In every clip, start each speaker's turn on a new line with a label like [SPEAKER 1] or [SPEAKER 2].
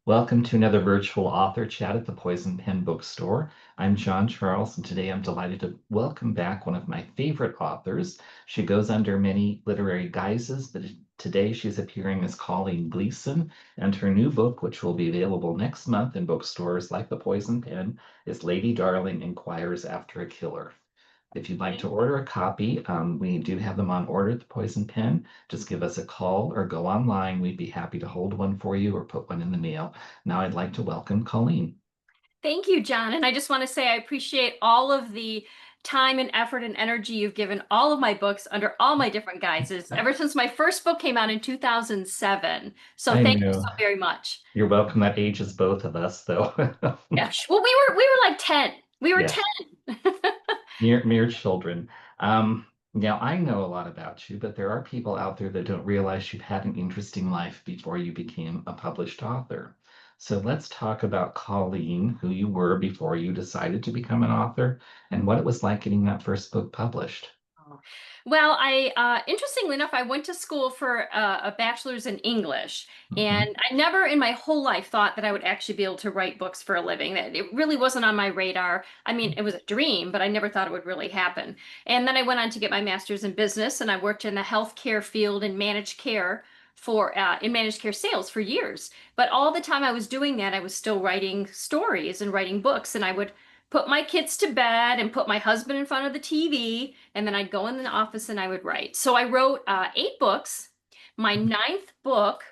[SPEAKER 1] Welcome to another virtual author chat at the Poison Pen Bookstore. I'm John Charles, and today I'm delighted to welcome back one of my favorite authors. She goes under many literary guises, but today she's appearing as Colleen Gleason, and her new book, which will be available next month in bookstores like the Poison Pen, is Lady Darling Inquires After a Killer. If you'd like to order a copy, we do have them on order at the Poison Pen. Just give us a call or go online. We'd be happy to hold one for you or put one in the mail. Now I'd like to welcome Colleen.
[SPEAKER 2] Thank you, John. And I just want to say I appreciate all of the time and effort and energy you've given all of my books under all my different guises ever since my first book came out in 2007. So
[SPEAKER 1] I
[SPEAKER 2] thank you
[SPEAKER 1] know.
[SPEAKER 2] so very much.
[SPEAKER 1] You're welcome. That ages both of us, though.
[SPEAKER 2] Yeah. Well, we were like 10. We were
[SPEAKER 1] Yes,
[SPEAKER 2] 10.
[SPEAKER 1] mere children. Now I know a lot about you, but there are people out there that don't realize you've had an interesting life before you became a published author. So let's talk about Colleen, who you were before you decided to become an author, and what it was like getting that first book published.
[SPEAKER 2] Well, interestingly enough, I went to school for a bachelor's in English,
[SPEAKER 1] Mhm.
[SPEAKER 2] and I never in my whole life thought that I would actually be able to write books for a living. That it really wasn't on my radar. I mean, it was a dream, but I never thought it would really happen. And then I went on to get my master's in business, and I worked in the healthcare field and managed care for in managed care sales for years. But all the time I was doing that, I was still writing stories and writing books, and I would put my kids to bed and put my husband in front of the TV, and then I'd go in the office and I would write. So I wrote 8 books. My ninth book,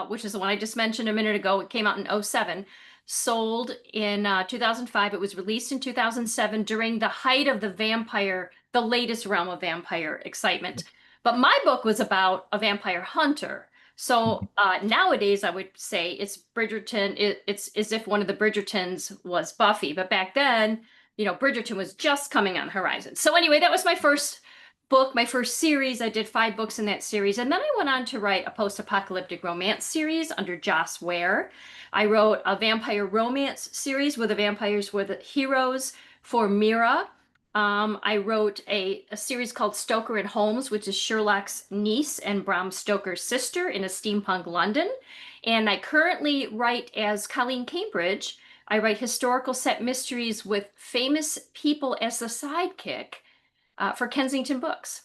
[SPEAKER 2] which is the one I just mentioned a minute ago, it came out in '07, sold in 2005. It was released in 2007 during the height of the latest realm of vampire excitement. But my book was about a vampire hunter. So nowadays, I would say it's Bridgerton. It's as if one of the Bridgertons was Buffy, but back then, Bridgerton was just coming on the horizon. So anyway, that was my first book, my first series. I did 5 books in that series, and then I went on to write a post-apocalyptic romance series under Joss Ware. I wrote a vampire romance series where the vampires were the heroes for Mira. I wrote a series called Stoker and Holmes, which is Sherlock's niece and Bram Stoker's sister in a steampunk London. And I currently write as Colleen Cambridge. I write historical set mysteries with famous people as the sidekick for Kensington Books.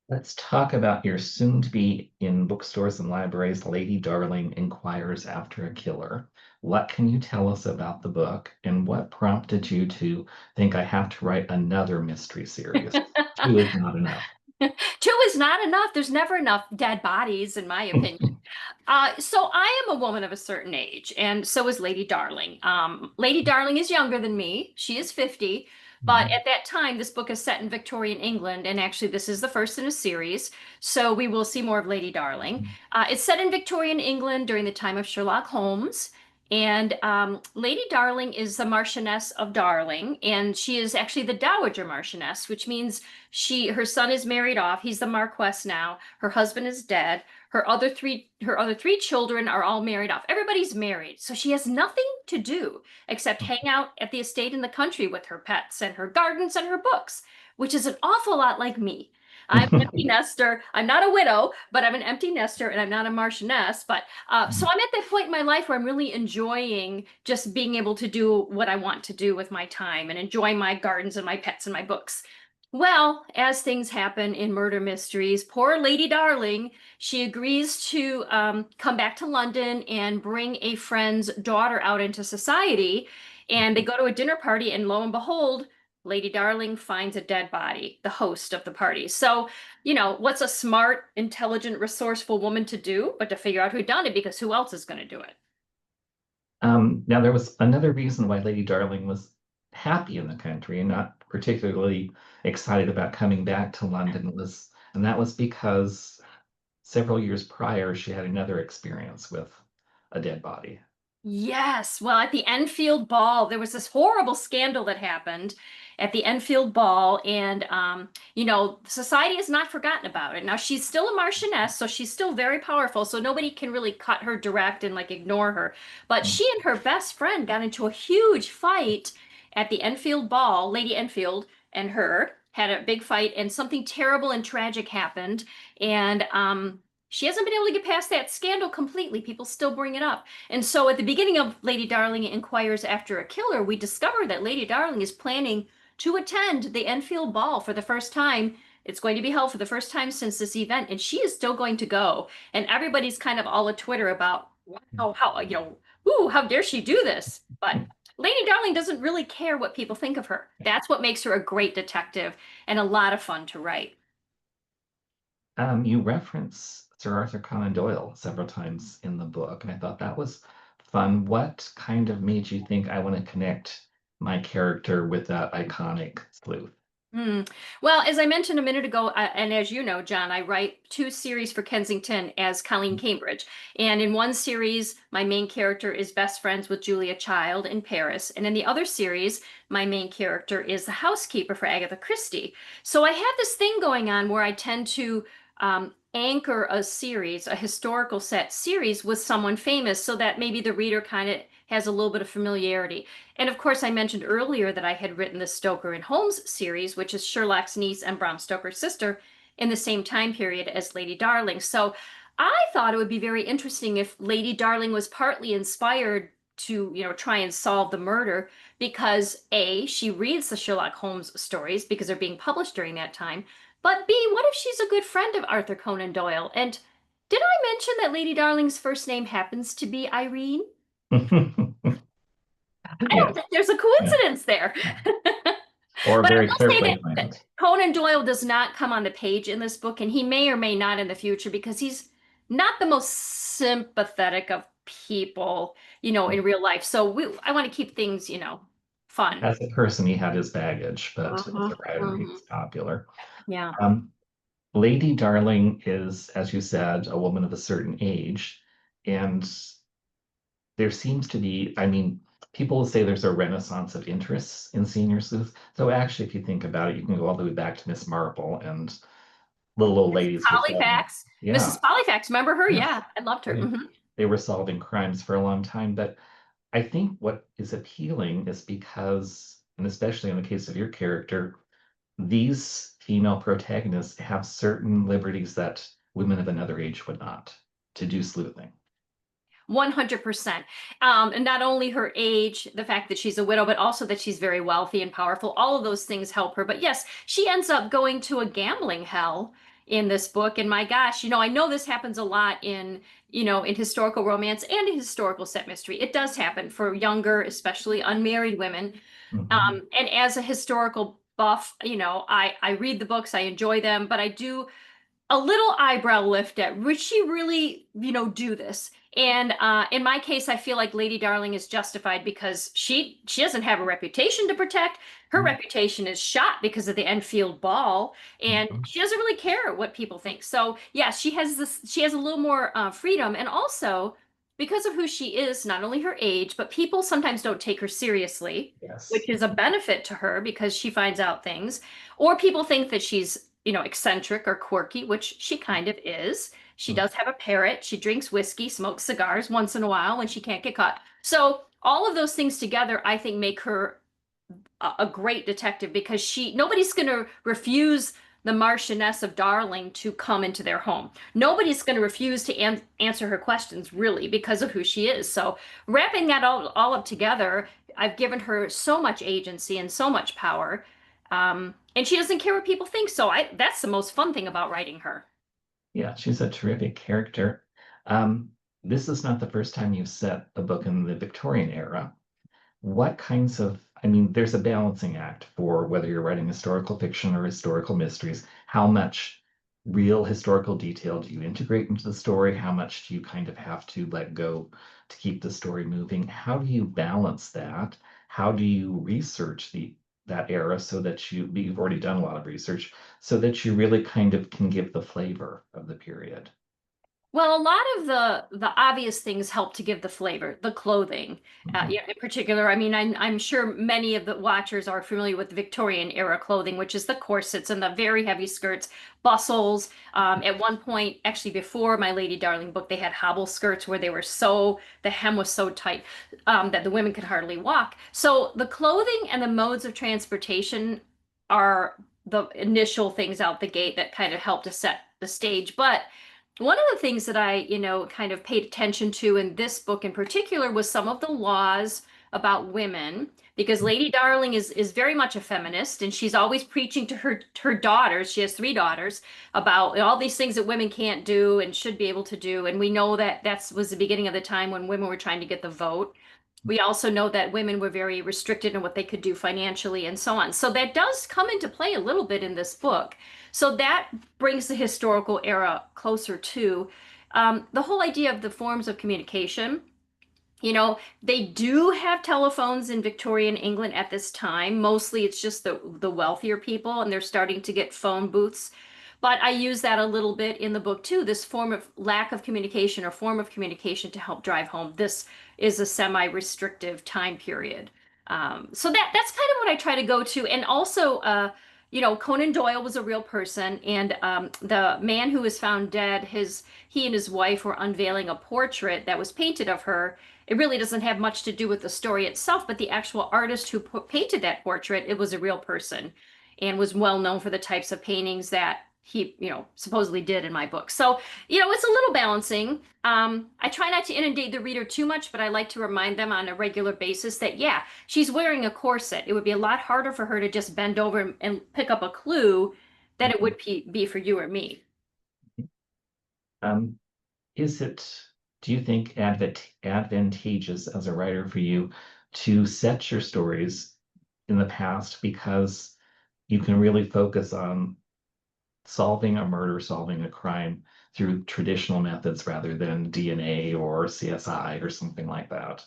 [SPEAKER 1] Let's talk about your soon to be in bookstores and libraries, Lady Darling Inquires After a Killer. What can you tell us about the book, and what prompted you to think I have to write another mystery series? Two is not enough.
[SPEAKER 2] Two is not enough. There's never enough dead bodies, in my opinion. So I am a woman of a certain age, and so is Lady Darling. Lady Darling is younger than me. She is 50, but
[SPEAKER 1] Mhm.
[SPEAKER 2] at that time, this book is set in Victorian England, and actually, this is the first in a series. So we will see more of Lady Darling. It's set in Victorian England during the time of Sherlock Holmes. And Lady Darling is the Marchioness of Darling, and she is actually the Dowager Marchioness, which means her son is married off. He's the Marquess now. Her husband is dead. Her other three children are all married off. Everybody's married. So she has nothing to do except hang out at the estate in the country with her pets and her gardens and her books, which is an awful lot like me. I'm an empty nester. I'm not a widow, but I'm an empty nester and I'm not a marchioness. But so I'm at that point in my life where I'm really enjoying just being able to do what I want to do with my time and enjoy my gardens and my pets and my books. Well, as things happen in murder mysteries, poor Lady Darling, she agrees to come back to London and bring a friend's daughter out into society. And they go to a dinner party, and lo and behold, Lady Darling finds a dead body, the host of the party. So, what's a smart, intelligent, resourceful woman to do but to figure out who done it because who else is going to do it?
[SPEAKER 1] Now, there was another reason why Lady Darling was happy in the country and not particularly excited about coming back to London and that was because several years prior she had another experience with a dead body.
[SPEAKER 2] Yes. Well, at the Enfield Ball, there was this horrible scandal that happened at the Enfield Ball, and society has not forgotten about it. Now, she's still a Marchioness, so she's still very powerful, so nobody can really cut her direct and like ignore her. But she and her best friend got into a huge fight at the Enfield Ball. Lady Enfield and her had a big fight, and something terrible and tragic happened. And she hasn't been able to get past that scandal completely. People still bring it up. And so at the beginning of Lady Darling Inquires After a Killer, we discover that Lady Darling is planning to attend the Enfield Ball for the first time. It's going to be held for the first time since this event, and she is still going to go. And everybody's kind of all a Twitter about, wow, how, ooh, how dare she do this? But Lady Darling doesn't really care what people think of her. That's what makes her a great detective and a lot of fun to write.
[SPEAKER 1] You reference Sir Arthur Conan Doyle several times in the book, and I thought that was fun. What kind of made you think I want to connect my character with that iconic sleuth?
[SPEAKER 2] Hmm. Well, as I mentioned a minute ago, and as you know, John, I write two series for Kensington as Colleen Cambridge. And in one series, my main character is best friends with Julia Child in Paris. And in the other series, my main character is the housekeeper for Agatha Christie. So I have this thing going on where I tend to anchor a series, a historical set series with someone famous so that maybe the reader kind of has a little bit of familiarity. And of course, I mentioned earlier that I had written the Stoker and Holmes series, which is Sherlock's niece and Bram Stoker's sister, in the same time period as Lady Darling. So I thought it would be very interesting if Lady Darling was partly inspired to, try and solve the murder because A, she reads the Sherlock Holmes stories because they're being published during that time. But B, what if she's a good friend of Arthur Conan Doyle? And did I mention that Lady Darling's first name happens to be Irene? I don't
[SPEAKER 1] Yes,
[SPEAKER 2] think there's a
[SPEAKER 1] yeah,
[SPEAKER 2] coincidence there.
[SPEAKER 1] or
[SPEAKER 2] But I
[SPEAKER 1] very
[SPEAKER 2] will say
[SPEAKER 1] carefully
[SPEAKER 2] that
[SPEAKER 1] planned.
[SPEAKER 2] Conan Doyle does not come on the page in this book, and he may or may not in the future because he's not the most sympathetic of people, in real life. So I want to keep things, fun.
[SPEAKER 1] As a person, he had his baggage, but as
[SPEAKER 2] Uh-huh,
[SPEAKER 1] a writer, he
[SPEAKER 2] uh-huh.
[SPEAKER 1] was popular.
[SPEAKER 2] Yeah.
[SPEAKER 1] Um, Lady Darling is, as you said, a woman of a certain age, and there seems to be, I mean, people will say there's a renaissance of interests in senior sleuth. So actually, if you think about it, you can go all the way back to Miss Marple and little old ladies were solving.
[SPEAKER 2] Polyfax.
[SPEAKER 1] Yeah,
[SPEAKER 2] Mrs. Polyfax, remember her?
[SPEAKER 1] yes.
[SPEAKER 2] Yeah, I loved her.
[SPEAKER 1] They,
[SPEAKER 2] Hmm.
[SPEAKER 1] they were solving crimes for a long time. But I think what is appealing is because, and especially in the case of your character, these female protagonists have certain liberties that women of another age would not to do sleuthing.
[SPEAKER 2] 100%. And not only her age, the fact that she's a widow, but also that she's very wealthy and powerful. All of those things help her. But yes, she ends up going to a gambling hell in this book. And my gosh, I know this happens a lot in historical romance and in historical set mystery. It does happen for younger, especially unmarried women.
[SPEAKER 1] Mhm.
[SPEAKER 2] And as a historical buff, I read the books, I enjoy them, but I do a little eyebrow lift at would she really, do this? And in my case, I feel like Lady Darling is justified because she doesn't have a reputation to protect. Her reputation is shot because of the Enfield Ball, and
[SPEAKER 1] Mhm.
[SPEAKER 2] she doesn't really care what people think. So yeah, she has a little more freedom, and also because of who she is, not only her age, but people sometimes don't take her seriously,
[SPEAKER 1] Yes.
[SPEAKER 2] which is a benefit to her because she finds out things, or people think that she's eccentric or quirky, which she kind of is. She
[SPEAKER 1] Mm.
[SPEAKER 2] does have a parrot. She drinks whiskey, smokes cigars once in a while when she can't get caught. So all of those things together, I think, make her a great detective because nobody's going to refuse the Marchioness of Darling to come into their home. Nobody's going to refuse to answer her questions really because of who she is. So wrapping that all up together, I've given her so much agency and so much power. And she doesn't care what people think. So that's the most fun thing about writing her.
[SPEAKER 1] Yeah, she's a terrific character. Um, this is not the first time you've set a book in the Victorian era. What kinds of, I mean, there's a balancing act for whether you're writing historical fiction or historical mysteries. How much real historical detail do you integrate into the story? How much do you kind of have to let go to keep the story moving? How do you balance that? How do you research that era so that you've already done a lot of research so that you really kind of can give the flavor of the period?
[SPEAKER 2] Well, a lot of the obvious things help to give the flavor, the clothing,
[SPEAKER 1] Mhm.
[SPEAKER 2] in particular. I mean, I'm sure many of the watchers are familiar with the Victorian era clothing, which is the corsets and the very heavy skirts, bustles. At one point, actually before my Lady Darling book, they had hobble skirts where the hem was so tight that the women could hardly walk. So the clothing and the modes of transportation are the initial things out the gate that kind of help to set the stage. But One of the things that I, kind of paid attention to in this book in particular was some of the laws about women, because Lady Darling is very much a feminist, and she's always preaching to her daughters. She has three daughters about all these things that women can't do and should be able to do. And we know that that was the beginning of the time when women were trying to get the vote. We also know that women were very restricted in what they could do financially and so on. So that does come into play a little bit in this book. So that brings the historical era closer to the whole idea of the forms of communication. They do have telephones in Victorian England at this time. Mostly it's just the wealthier people, and they're starting to get phone booths. But I use that a little bit in the book too, this form of lack of communication or form of communication to help drive home. This is a semi-restrictive time period. So that's kind of what I try to go to. And also, Conan Doyle was a real person, and the man who was found dead, he and his wife were unveiling a portrait that was painted of her. It really doesn't have much to do with the story itself, but the actual artist who painted that portrait, it was a real person and was well known for the types of paintings that he, supposedly did in my book. So, it's a little balancing. I try not to inundate the reader too much, but I like to remind them on a regular basis that, yeah, she's wearing a corset. It would be a lot harder for her to just bend over and pick up a clue than it would be for you or me.
[SPEAKER 1] Um, is it, do you think advantageous as a writer for you to set your stories in the past because you can really focus on solving a murder, solving a crime through traditional methods rather than DNA or CSI or something like that?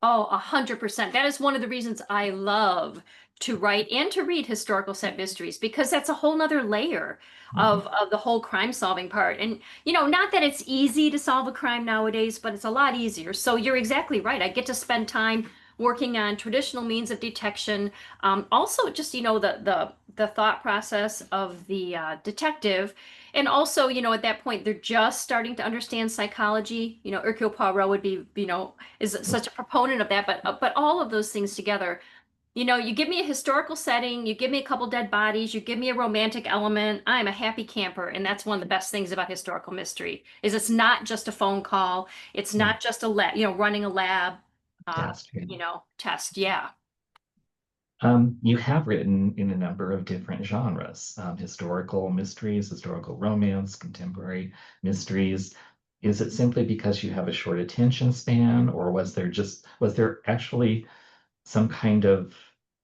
[SPEAKER 2] Oh, 100%. That is one of the reasons I love to write and to read historical set mysteries, because that's a whole nother layer
[SPEAKER 1] Mhm.
[SPEAKER 2] of the whole crime solving part. And, not that it's easy to solve a crime nowadays, but it's a lot easier. So you're exactly right. I get to spend time working on traditional means of detection. Also, just, the thought process of the detective. And also, at that point, they're just starting to understand psychology. Hercule Poirot would be, is such a proponent of that, but all of those things together, you give me a historical setting, you give me a couple dead bodies, you give me a romantic element, I'm a happy camper. And that's one of the best things about historical mystery is it's not just a phone call, it's
[SPEAKER 1] Mm.
[SPEAKER 2] not just a lab, running a lab, uh,
[SPEAKER 1] Test. Yeah.
[SPEAKER 2] test. Yeah.
[SPEAKER 1] You have written in a number of different genres, historical mysteries, historical romance, contemporary mysteries. Is it simply because you have a short attention span, or was there actually some kind of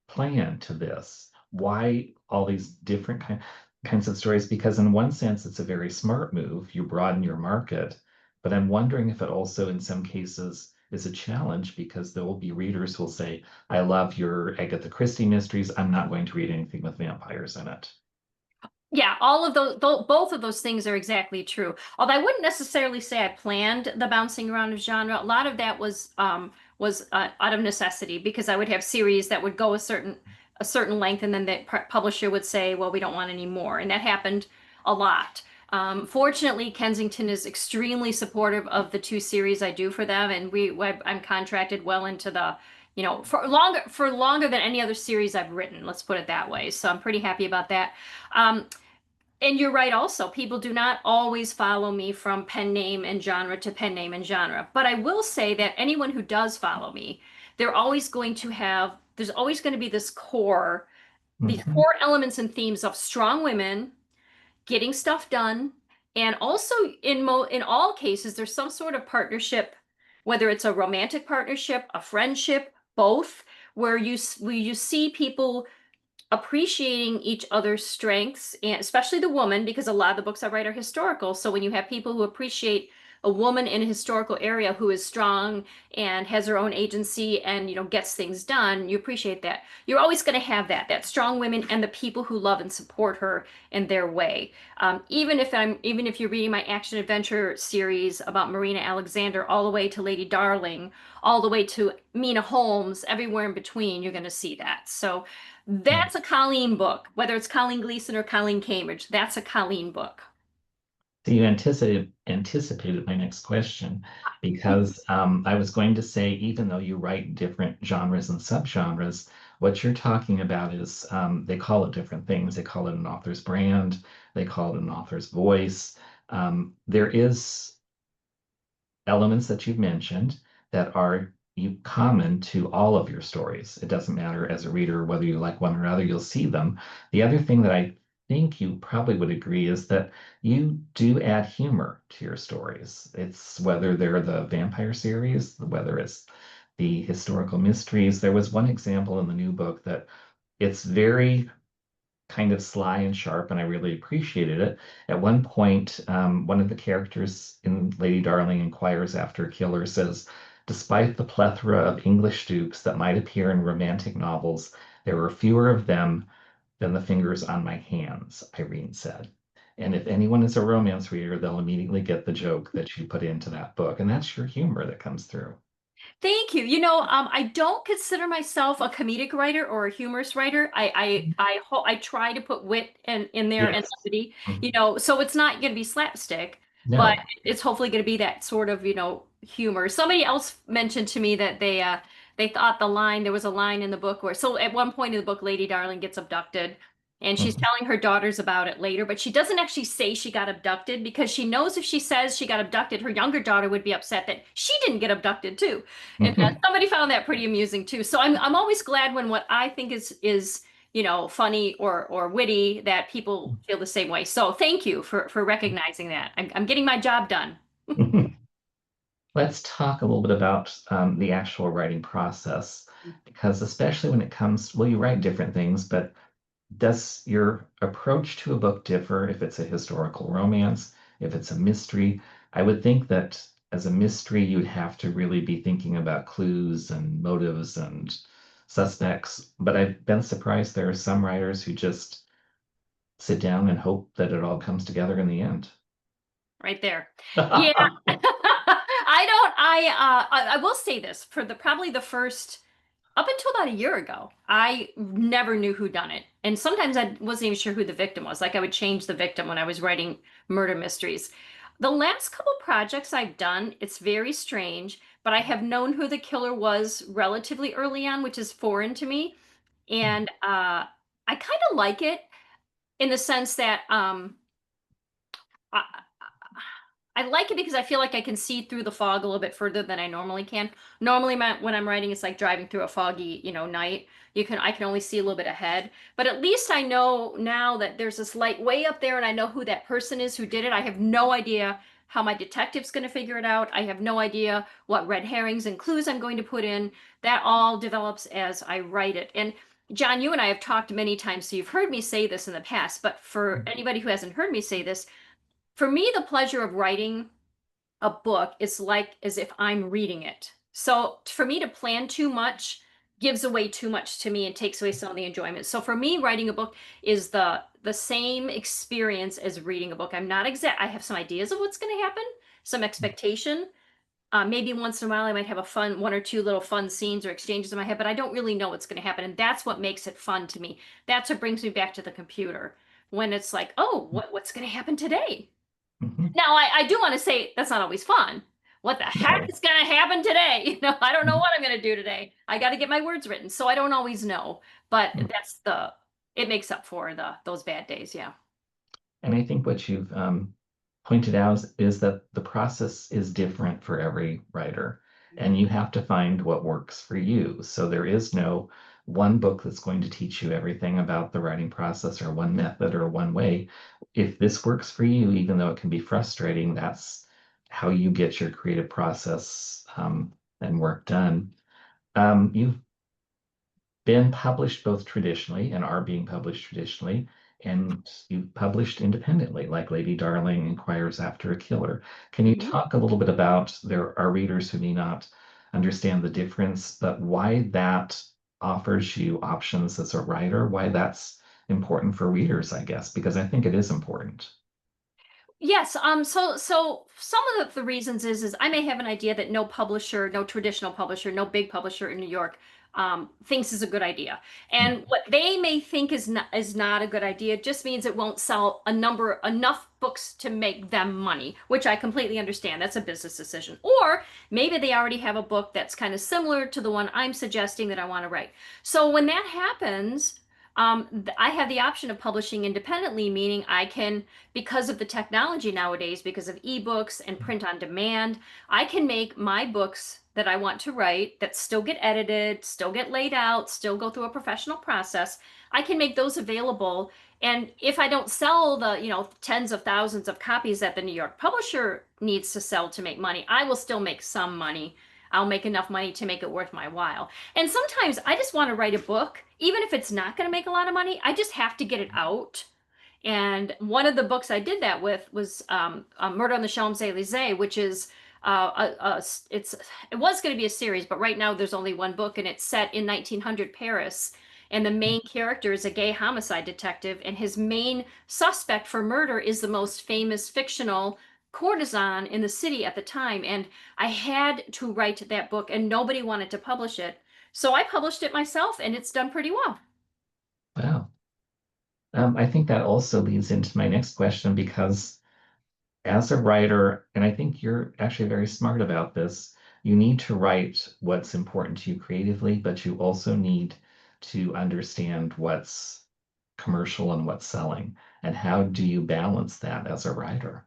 [SPEAKER 1] plan to this? Why all these different kinds of stories? Because in one sense, it's a very smart move. You broaden your market, but I'm wondering if it also, in some cases, is a challenge because there will be readers who will say, I love your Agatha Christie mysteries. I'm not going to read anything with vampires in it.
[SPEAKER 2] Yeah, all of those, both of those things are exactly true. Although I wouldn't necessarily say I planned the bouncing around of genre. A lot of that was out of necessity, because I would have series that would go a certain length, and then the publisher would say, "Well, we don't want any more," and that happened a lot. Fortunately, Kensington is extremely supportive of the two series I do for them, and I'm contracted well into the, for longer than any other series I've written. Let's put it that way. So I'm pretty happy about that. Um, and you're right also, people do not always follow me from pen name and genre to pen name and genre. But I will say that anyone who does follow me, there's always going to be these
[SPEAKER 1] Mhm.
[SPEAKER 2] core elements and themes of strong women getting stuff done. And also in all cases, there's some sort of partnership, whether it's a romantic partnership, a friendship, both, where you see people appreciating each other's strengths, and especially the woman, because a lot of the books I write are historical. So when you have people who appreciate a woman in a historical area who is strong and has her own agency and gets things done, you appreciate that. You're always going to have that strong women and the people who love and support her in their way. Even if you're reading my action adventure series about Marina Alexander, all the way to Lady Darling, all the way to Mina Holmes, everywhere in between, you're going to see that. So
[SPEAKER 1] Mm.
[SPEAKER 2] that's a Colleen book, whether it's Colleen Gleason or Colleen Cambridge. That's a Colleen book.
[SPEAKER 1] So you anticipated my next question because I was going to say, even though you write different genres and subgenres, what you're talking about is they call it different things. They call it an author's brand, they call it an author's voice. There is elements that you've mentioned that are common to all of your stories. It doesn't matter as a reader whether you like one or other, you'll see them. The other thing that I think you probably would agree is that you do add humor to your stories. It's whether they're the vampire series, whether it's the historical mysteries. There was one example in the new book that it's very kind of sly and sharp, and I really appreciated it. At one point, one of the characters in Lady Darling Inquires After a Killer says, despite the plethora of English dukes that might appear in romantic novels, there were fewer of them than the fingers on my hands, Irene said. And if anyone is a romance reader, they'll immediately get the joke that you put into that book. And that's your humor that comes through.
[SPEAKER 2] Thank you. I don't consider myself a comedic writer or a humorous writer. I try to put wit in there and
[SPEAKER 1] Yes.
[SPEAKER 2] levity,
[SPEAKER 1] Mhm.
[SPEAKER 2] so it's not going to be slapstick, but
[SPEAKER 1] No.
[SPEAKER 2] it's hopefully going to be that sort of, humor. Somebody else mentioned to me that they thought there was a line in the book where, so at one point in the book, Lady Darling gets abducted. And she's
[SPEAKER 1] Mhm.
[SPEAKER 2] telling her daughters about it later, but she doesn't actually say she got abducted because she knows if she says she got abducted, her younger daughter would be upset that she didn't get abducted too. And
[SPEAKER 1] Mhm.
[SPEAKER 2] somebody found that pretty amusing too. So I'm always glad when what I think is funny or witty that people feel the same way. So thank you for recognizing that. I'm getting my job done.
[SPEAKER 1] Let's talk a little bit about the actual writing process, because especially when it comes, well, you write different things, but does your approach to a book differ if it's a historical romance, if it's a mystery? I would think that as a mystery, you'd have to really be thinking about clues and motives and suspects. But I've been surprised there are some writers who just sit down and hope that it all comes together in the end.
[SPEAKER 2] Right there. Yeah. I will say this for the probably the first up until about a year ago, I never knew who done it. And sometimes I wasn't even sure who the victim was. Like I would change the victim when I was writing murder mysteries. The last couple projects I've done, it's very strange, but I have known who the killer was relatively early on, which is foreign to me. And I kind of like it in the sense that I, I like it because I feel like I can see through the fog a little bit further than I normally can. Normally, when I'm writing, it's like driving through a foggy, night. I can only see a little bit ahead. But at least I know now that there's this light way up there, and I know who that person is who did it. I have no idea how my detective's going to figure it out. I have no idea what red herrings and clues I'm going to put in. That all develops as I write it. And John, you and I have talked many times, so you've heard me say this in the past. But for anybody who hasn't heard me say this, for me, the pleasure of writing a book is like as if I'm reading it. So for me to plan too much gives away too much to me and takes away some of the enjoyment. So for me, writing a book is the same experience as reading a book. I'm not exact. I have some ideas of what's going to happen, some expectation. Maybe once in a while I might have a fun one or two little fun scenes or exchanges in my head, but I don't really know what's going to happen, and that's what makes it fun to me. That's what brings me back to the computer when it's like, oh, what's going to happen today?
[SPEAKER 1] Mhm.
[SPEAKER 2] Now, I do want to say that's not always fun. What the heck
[SPEAKER 1] No.
[SPEAKER 2] is going to happen today? I don't know
[SPEAKER 1] Mhm.
[SPEAKER 2] what I'm going to do today. I got to get my words written, so I don't always know. But it makes up for those bad days. Yeah.
[SPEAKER 1] And I think what you've pointed out is that the process is different for every writer, and you have to find what works for you. So there is no one book that's going to teach you everything about the writing process or one method or one way. If this works for you, even though it can be frustrating, that's how you get your creative process and work done. You've been published both traditionally and are being published traditionally, and you've published independently, like Lady Darling Inquires After a Killer. Can you
[SPEAKER 2] Mhm.
[SPEAKER 1] talk a little bit about there are readers who may not understand the difference, but why that offers you options as a writer, why that's important for readers, I guess, because I think it is important.
[SPEAKER 2] Yes, so some of the reasons is I may have an idea that no publisher, no traditional publisher, no big publisher in New York thinks is a good idea. And what they may think is not a good idea just means it won't sell enough books to make them money, which I completely understand. That's a business decision. Or maybe they already have a book that's kind of similar to the one I'm suggesting that I want to write. So when that happens, I have the option of publishing independently, meaning I can, because of the technology nowadays, because of ebooks and print on demand, I can make my books that I want to write that still get edited, still get laid out, still go through a professional process. I can make those available. And if I don't sell the, tens of thousands of copies that the New York publisher needs to sell to make money, I will still make some money. I'll make enough money to make it worth my while. And sometimes I just want to write a book, even if it's not going to make a lot of money. I just have to get it out. And one of the books I did that with was Murder on the Champs-Élysées, which is it was going to be a series, but right now there's only one book, and it's set in 1900 Paris. And the main character is a gay homicide detective, and his main suspect for murder is the most famous fictional courtesan in the city at the time. And I had to write that book, and nobody wanted to publish it. So I published it myself, and it's done pretty well.
[SPEAKER 1] Wow. I think that also leads into my next question because as a writer, and I think you're actually very smart about this, you need to write what's important to you creatively, but you also need to understand what's commercial and what's selling. And how do you balance that as a writer?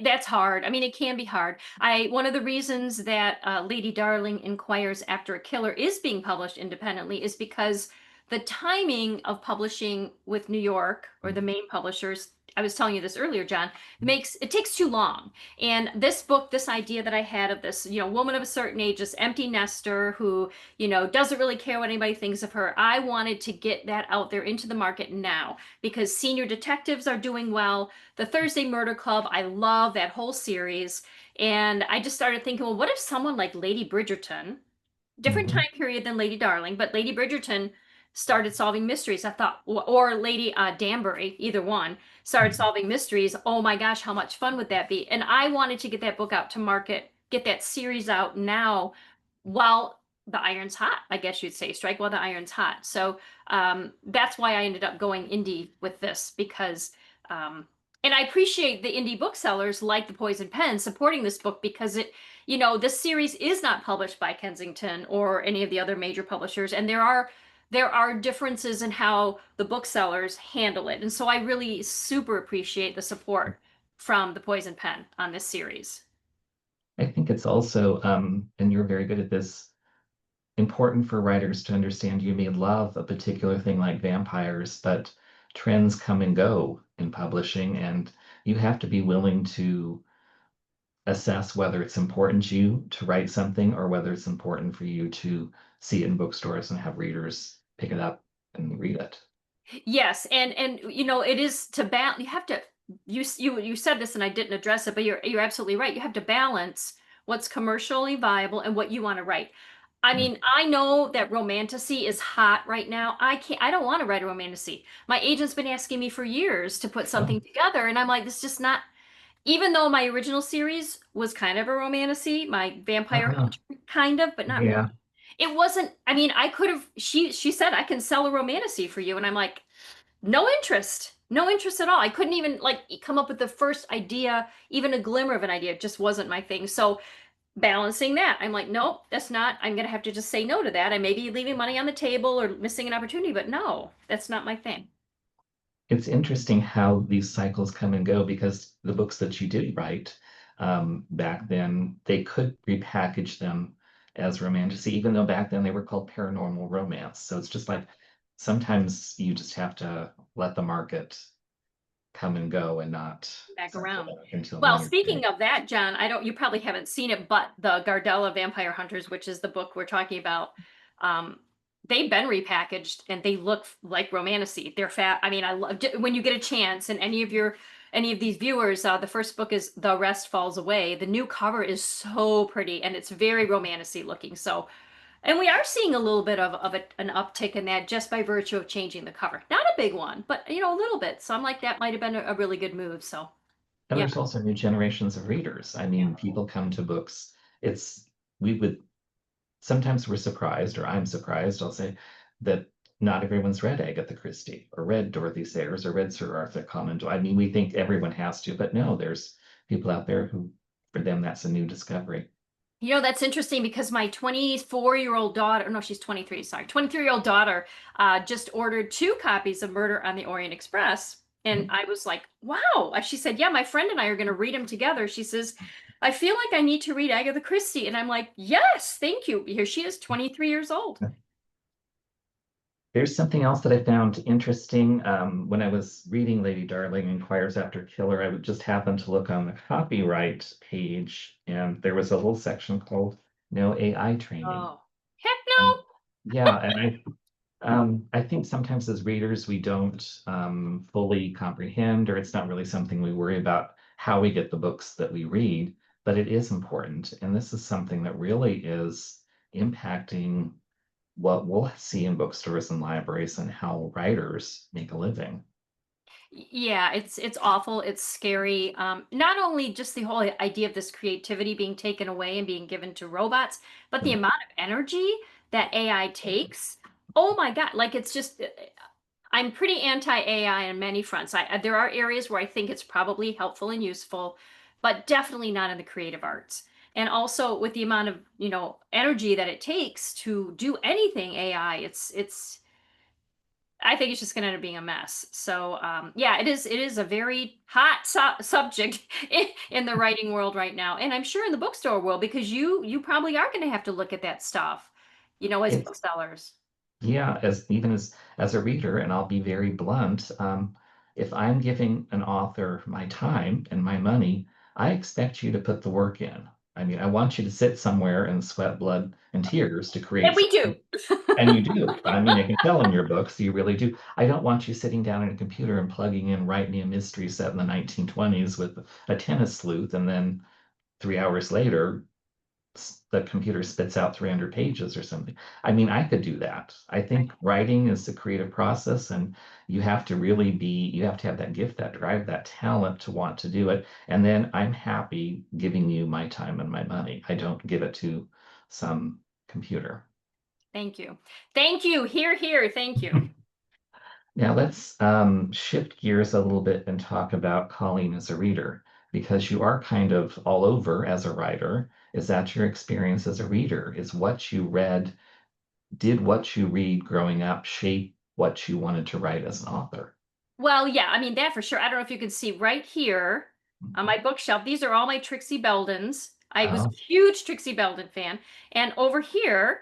[SPEAKER 2] That's hard. I mean, it can be hard. One of the reasons that Lady Darling Inquires After a Killer is being published independently is because the timing of publishing with New York or the main publishers, I was telling you this earlier, John, makes it takes too long. And this book, this idea that I had of this, woman of a certain age, this empty nester who, doesn't really care what anybody thinks of her. I wanted to get that out there into the market now because senior detectives are doing well. The Thursday Murder Club, I love that whole series. And I just started thinking, well, what if someone like Lady Bridgerton, different
[SPEAKER 1] Mhm,
[SPEAKER 2] time period than Lady Darling, but Lady Bridgerton started solving mysteries. I thought, or Lady Danbury, either one, started
[SPEAKER 1] mhm.
[SPEAKER 2] solving mysteries. Oh my gosh, how much fun would that be? And I wanted to get that book out to market, get that series out now while the iron's hot, I guess you'd say, strike while the iron's hot. So that's why I ended up going indie with this because, and I appreciate the indie booksellers like the Poison Pen supporting this book because this series is not published by Kensington or any of the other major publishers, and there are differences in how the booksellers handle it. And so I really super appreciate the support from the Poison Pen on this series.
[SPEAKER 1] I think it's also, and you're very good at this, important for writers to understand you may love a particular thing like vampires, but trends come and go in publishing, and you have to be willing to assess whether it's important to you to write something or whether it's important for you to see it in bookstores and have readers pick it up and read it.
[SPEAKER 2] Yes, and it is to balance. You have to you said this and I didn't address it, but you're absolutely right. You have to balance what's commercially viable and what you want to write. I
[SPEAKER 1] Yeah.
[SPEAKER 2] mean, I know that romantasy is hot right now. I don't want to write a romantasy. My agent's been asking me for years to put
[SPEAKER 1] Oh,
[SPEAKER 2] something together, and I'm like, this is just not, even though my original series was kind of a romantasy, my Vampire
[SPEAKER 1] uh-huh.
[SPEAKER 2] Hunter kind of, but not really.
[SPEAKER 1] Yeah.
[SPEAKER 2] It wasn't, I mean, I could have, she said, I can sell a romantasy for you. And I'm like, no interest. No interest at all. I couldn't even like come up with the first idea, even a glimmer of an idea. It just wasn't my thing. So balancing that, I'm like, nope, that's not, I'm gonna have to just say no to that. I may be leaving money on the table or missing an opportunity, but no, that's not my thing.
[SPEAKER 1] It's interesting how these cycles come and go because the books that you did write back then, they could repackage them as romantasy, even though back then they were called paranormal romance. So it's just like sometimes you just have to let the market come and go and not
[SPEAKER 2] Back
[SPEAKER 1] cycle
[SPEAKER 2] around.
[SPEAKER 1] back into a
[SPEAKER 2] Well,
[SPEAKER 1] linear thing.
[SPEAKER 2] speaking of that, John, you probably haven't seen it, but the Gardella Vampire Hunters, which is the book we're talking about, um, they've been repackaged and they look like romantasy. They're fat. I mean, I love when you get a chance and any of these viewers, the first book is The Rest Falls Away. The new cover is so pretty and it's very romantasy looking. So, and we are seeing a little bit of an uptick in that just by virtue of changing the cover. Not a big one, but a little bit. So I'm like, that might have been a really good move. So.
[SPEAKER 1] And
[SPEAKER 2] Yeah.
[SPEAKER 1] there's also new generations of readers. I mean, people come to books. We would sometimes we're surprised, or I'm surprised, I'll say, that not everyone's read Agatha Christie or read Dorothy Sayers or read Sir Arthur Conan Doyle. I mean, we think everyone has to, but no, there's people out there who, for them, that's a new discovery.
[SPEAKER 2] That's interesting because my 24-year-old daughter, no, she's 23, sorry, 23-year-old daughter just ordered 2 copies of Murder on the Orient Express. And I was like, wow. She said, yeah, my friend and I are going to read them together. She says, I feel like I need to read Agatha Christie. And I'm like, yes, thank you. Here she is, 23 years old.
[SPEAKER 1] There's something else that I found interesting. When I was reading Lady Darling Inquires After Killer, I would just happen to look on the copyright page, and there was a little section called No AI Training.
[SPEAKER 2] Oh, heck
[SPEAKER 1] And
[SPEAKER 2] no.
[SPEAKER 1] yeah, and I think sometimes as readers, we don't fully comprehend, or it's not really something we worry about how we get the books that we read, but it is important. And this is something that really is impacting what we'll see in bookstores and libraries and how writers make a living.
[SPEAKER 2] Yeah, it's awful. It's scary. Not only just the whole idea of this creativity being taken away and being given to robots, but the
[SPEAKER 1] Mm.
[SPEAKER 2] amount of energy that AI takes. Oh my God, like it's just I'm pretty anti-AI on many fronts. There are areas where I think it's probably helpful and useful, but definitely not in the creative arts. And also with the amount of, energy that it takes to do anything AI, it's I think it's just going to end up being a mess. So, yeah, it is a very hot subject in the writing world right now, and I'm sure in the bookstore world because you probably are going to have to look at that stuff, as
[SPEAKER 1] It's
[SPEAKER 2] booksellers.
[SPEAKER 1] yeah, as even as a reader, and I'll be very blunt, if I'm giving an author my time and my money, I expect you to put the work in. I mean, I want you to sit somewhere and sweat blood and tears to
[SPEAKER 2] And
[SPEAKER 1] create
[SPEAKER 2] we do.
[SPEAKER 1] something. And you do. I mean, I can tell in your books, you really do. I don't want you sitting down at a computer and plugging in, write me a mystery set in the 1920s with a tennis sleuth, and then 3 hours later, the computer spits out 300 pages or something. I mean, I could do that. I think writing is a creative process, and you have to have that gift, that drive, that talent to want to do it. And then I'm happy giving you my time and my money. I don't give it to some computer.
[SPEAKER 2] Thank you. Thank you. Here, here. Thank you.
[SPEAKER 1] Now let's shift gears a little bit and talk about Colleen as a reader, because you are kind of all over as a writer. Is that your experience as a reader? Is what you read, did what you read growing up shape what you wanted to write as an author?
[SPEAKER 2] Well, yeah, I mean that for sure. I don't know if you can see right here on my bookshelf. These are all my Trixie Beldens. I was a
[SPEAKER 1] Oh,
[SPEAKER 2] huge Trixie Belden fan. And over here,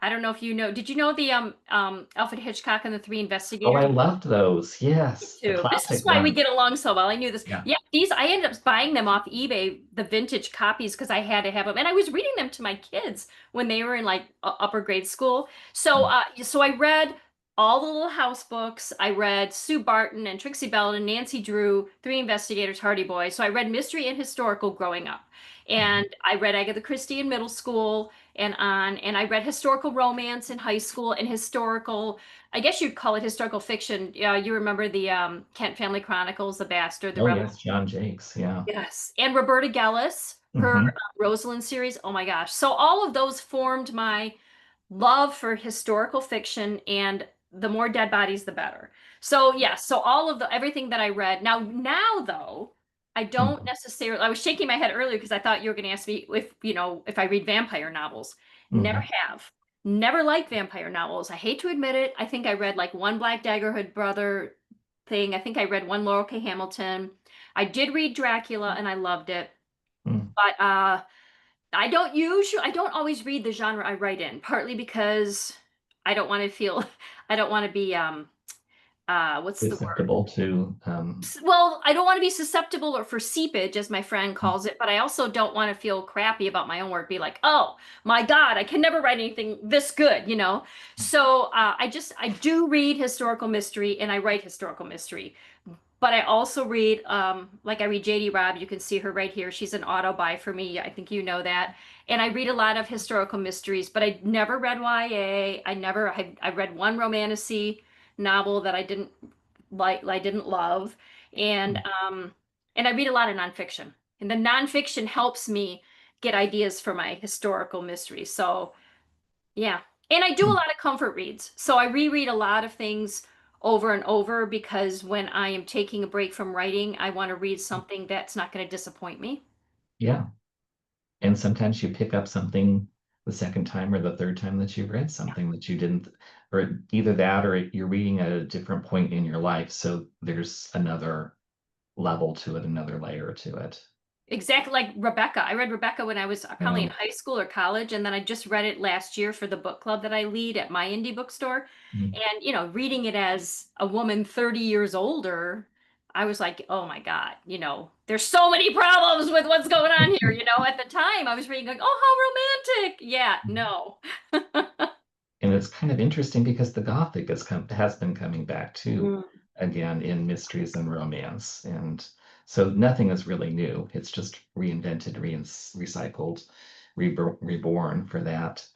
[SPEAKER 2] I don't know if you know, did you know the Alfred Hitchcock and the Three
[SPEAKER 1] oh, I
[SPEAKER 2] Investigators?
[SPEAKER 1] loved those. Yes, the
[SPEAKER 2] Too. This is
[SPEAKER 1] classic
[SPEAKER 2] why we
[SPEAKER 1] ones.
[SPEAKER 2] get along so well. I knew this.
[SPEAKER 1] Yeah.
[SPEAKER 2] Yeah, these I ended up buying them off eBay, the vintage copies, because I had to have them, and I was reading them to my kids when they were in like upper grade school. So,
[SPEAKER 1] Mm,
[SPEAKER 2] so I read all the Little House books. I read Sue Barton and Trixie Belden, Nancy Drew, Three Investigators, Hardy Boys. So I read mystery and historical growing up,
[SPEAKER 1] mhm.
[SPEAKER 2] and I read Agatha Christie in middle school and on, and I read historical romance in high school and historical. I guess you'd call it historical fiction. You remember the Kent Family Chronicles, The Bastard, The
[SPEAKER 1] Oh,
[SPEAKER 2] Rebel.
[SPEAKER 1] yes, John Jakes. Yeah.
[SPEAKER 2] Yes. And Roberta Gellis, her
[SPEAKER 1] Hmm.
[SPEAKER 2] Rosalind series. Oh my gosh. So all of those formed my love for historical fiction, and the more dead bodies, the better. So yeah, so all of the everything that I read. Now though, I don't necessarily I was shaking my head earlier because I thought you were going to ask me if I read vampire novels. Never
[SPEAKER 1] Hmm.
[SPEAKER 2] have. Never liked vampire novels. I hate to admit it. I think I read like one Black Daggerhood brother thing. I think I read one Laurel K. Hamilton. I did read Dracula and I loved it. But I don't always read the genre I write in, partly because I don't want to feel I don't want to be what's the word?
[SPEAKER 1] Susceptible to,
[SPEAKER 2] Well, I don't want to be susceptible or for seepage, as my friend calls it, but I also don't want to feel crappy about my own work, be like, oh my God, I can never write anything this good. So I do read historical mystery and I write historical mystery. But I also read, like I read JD Robb. You can see her right here. She's an auto buy for me. I think you know that. And I read a lot of historical mysteries, but I never read YA. I read one romantasy novel that I didn't like, I didn't love. And, um, and I read a lot of nonfiction. And the nonfiction helps me get ideas for my historical mysteries. So yeah. And I do a lot of comfort reads. So I reread a lot of things over and over because when I am taking a break from writing, I want to read something that's not going to disappoint me.
[SPEAKER 1] yeah. And sometimes you pick up something the second time or the third time that you've read something that you didn't, or either that or you're reading at a different point in your life. So there's another level to it, another layer to it.
[SPEAKER 2] Exactly like Rebecca. I read Rebecca when I was probably in
[SPEAKER 1] Um,
[SPEAKER 2] high school or college, and then I just read it last year for the book club that I lead at my indie bookstore.
[SPEAKER 1] mm,
[SPEAKER 2] And, reading it as a woman 30 years older, I was like, oh my God, there's so many problems with what's going on here. At the time I was reading going, oh, how romantic. Yeah, no.
[SPEAKER 1] and it's kind of interesting because the Gothic has been coming back too,
[SPEAKER 2] Mm.
[SPEAKER 1] again in mysteries and romance, and so nothing is really new. It's just reinvented, recycled, reborn for that.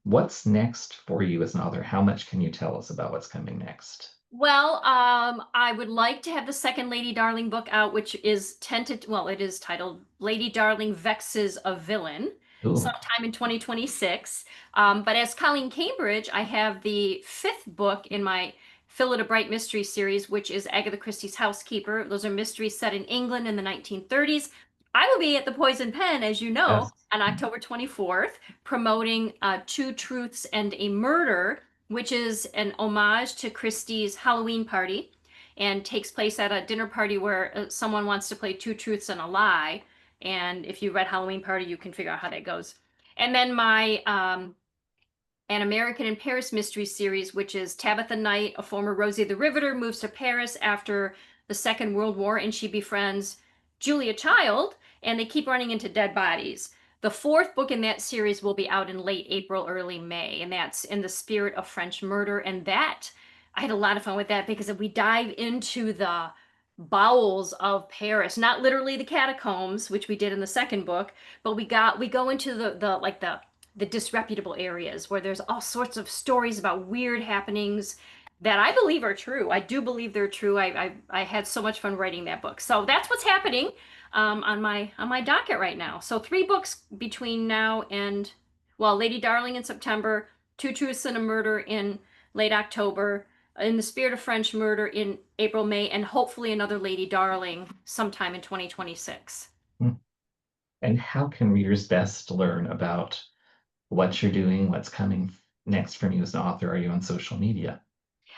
[SPEAKER 1] What's next for you as an author? How much can you tell us about what's coming next?
[SPEAKER 2] Well, I would like to have the second Lady Darling book out, which is tentative. Well, it is titled Lady Darling Vexes a Villain,
[SPEAKER 1] Ooh,
[SPEAKER 2] sometime in 2026. But as Colleen Cambridge, I have the fifth book in my Fill It a Bright Mystery series, which is Agatha Christie's Housekeeper. Those are mysteries set in England in the 1930s. I will be at the Poison Pen, as you know,
[SPEAKER 1] yes.
[SPEAKER 2] on October 24th, promoting Two Truths and a Murder, which is an homage to Christie's Halloween party and takes place at a dinner party where someone wants to play two truths and a lie. And if you read Halloween Party, you can figure out how that goes. And then my An American in Paris mystery series, which is Tabitha Knight, a former Rosie the Riveter, moves to Paris after the Second World War and she befriends Julia Child, and they keep running into dead bodies. The fourth book in that series will be out in late April, early May, and that's In the Spirit of French Murder. And that, I had a lot of fun with that because we dive into the bowels of Paris, not literally the catacombs, which we did in the second book, but we go into the disreputable areas where there's all sorts of stories about weird happenings that I believe are true. I do believe they're true. I had so much fun writing that book. So that's what's happening on my docket right now. So three books between now and well, Lady Darling in September, Two Truths and a Murder in late October, In the Spirit of French Murder in April, May, and hopefully another Lady Darling sometime in 2026.
[SPEAKER 1] Hmm. And how can readers best learn about what you're doing, what's coming next from you as an author? Are you on social media?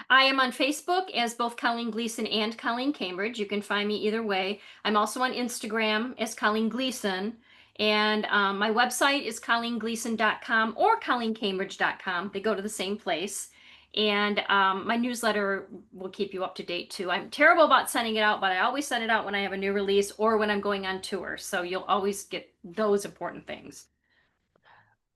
[SPEAKER 2] I am on Facebook as both Colleen Gleason and Colleen Cambridge. You can find me either way. I'm also on Instagram as Colleen Gleason. And my website is colleengleason.com or colleencambridge.com. They go to the same place. And my newsletter will keep you up to date too. I'm terrible about sending it out, but I always send it out when I have a new release or when I'm going on tour. So you'll always get those important things.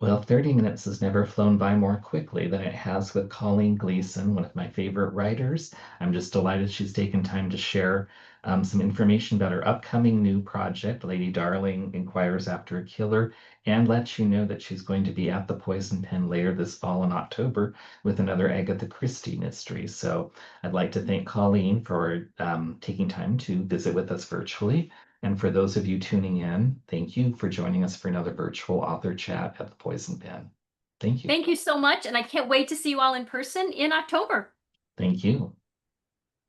[SPEAKER 1] Well, 30 minutes has never flown by more quickly than it has with Colleen Gleason, one of my favorite writers. I'm just delighted she's taken time to share some information about her upcoming new project, Lady Darling Inquires After a Killer, and let you know that she's going to be at the Poison Pen later this fall in October with another Agatha Christie mystery. So I'd like to thank Colleen for taking time to visit with us virtually. And for those of you tuning in, thank you for joining us for another virtual author chat at the Poison Pen. Thank you.
[SPEAKER 2] Thank you so much. And I can't wait to see you all in person in October.
[SPEAKER 1] Thank you.